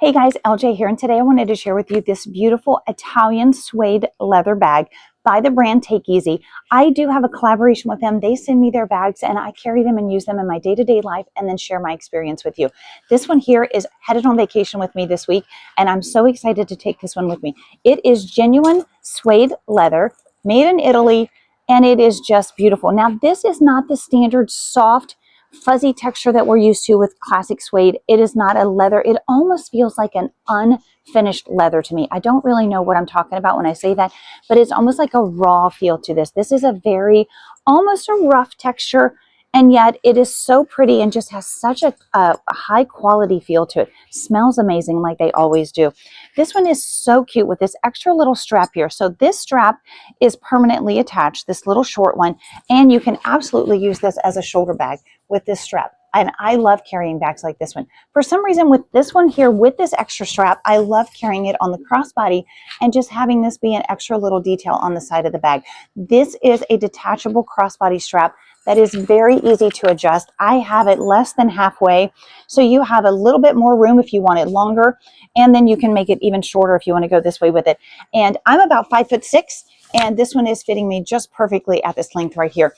Hey guys, LJ here, and today I wanted to share with you this beautiful Italian suede leather bag by the brand Takeasy. I do have a collaboration with them. They send me their bags and I carry them and use them in my day-to-day life and then share my experience with you. This one here is headed on vacation with me this week, and I'm so excited to take this one with me. It is genuine suede leather, made in Italy, and it is just beautiful. Now, this is not the standard soft fuzzy texture that we're used to with classic suede. It is not a leather. It almost feels like an unfinished leather to me. I don't really know what I'm talking about when I say that, but it's almost like a raw feel to this. This is a very, almost a rough texture, and yet it is so pretty and just has such a high quality feel to it. Smells amazing like they always do. This one is so cute with this extra little strap here. So this strap is permanently attached, this little short one, and you can absolutely use this as a shoulder bag with this strap. And I love carrying bags like this one. For some reason with this one here, with this extra strap, I love carrying it on the crossbody and just having this be an extra little detail on the side of the bag. This is a detachable crossbody strap that is very easy to adjust. I have it less than halfway, so you have a little bit more room if you want it longer, and then you can make it even shorter if you want to go this way with it. And I'm about 5'6", and this one is fitting me just perfectly at this length right here.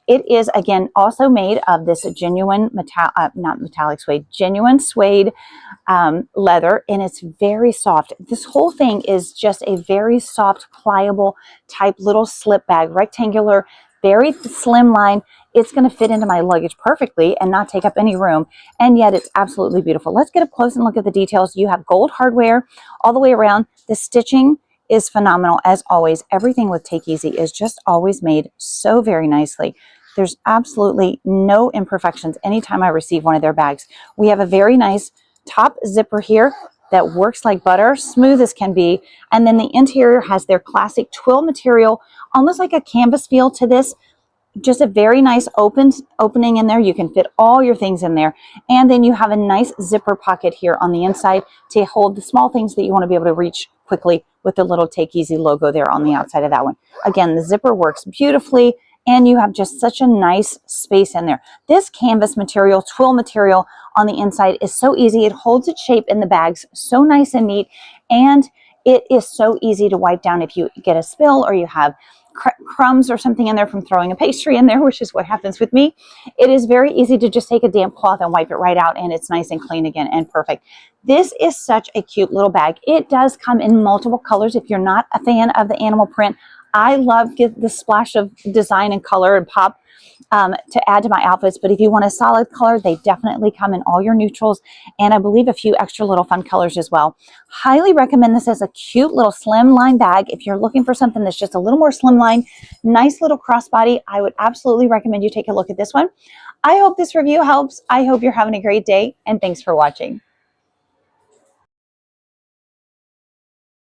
It is, again, also made of this genuine, not metallic suede, genuine suede leather, and it's very soft. This whole thing is just a very soft, pliable type little slip bag, rectangular, very slim line. It's going to fit into my luggage perfectly and not take up any room, and yet it's absolutely beautiful. Let's get up close and look at the details. You have gold hardware all the way around. The stitching is phenomenal as always. Everything with Takeasy is just always made so very nicely. There's absolutely no imperfections anytime I receive one of their bags. We have a very nice top zipper here that works like butter, smooth as can be, and then the interior has their classic twill material, almost like a canvas feel to this. Just a very nice opening in there. You can fit all your things in there. And then you have a nice zipper pocket here on the inside to hold the small things that you want to be able to reach quickly with the little Takeasy logo there on the outside of that one. Again, the zipper works beautifully, and you have just such a nice space in there. This canvas material, twill material on the inside is so easy. It holds its shape in the bags so nice and neat, and it is so easy to wipe down if you get a spill or you have crumbs or something in there from throwing a pastry in there, which is what happens with me. It is very easy to just take a damp cloth and wipe it right out, and it's nice and clean again and perfect. This is such a cute little bag. It does come in multiple colors if you're not a fan of the animal print. I love the splash of design and color and pop to add to my outfits, but if you want a solid color, they definitely come in all your neutrals, and I believe a few extra little fun colors as well. Highly recommend this as a cute little slim line bag. If you're looking for something that's just a little more slim line, nice little crossbody, I would absolutely recommend you take a look at this one. I hope this review helps. I hope you're having a great day, and thanks for watching.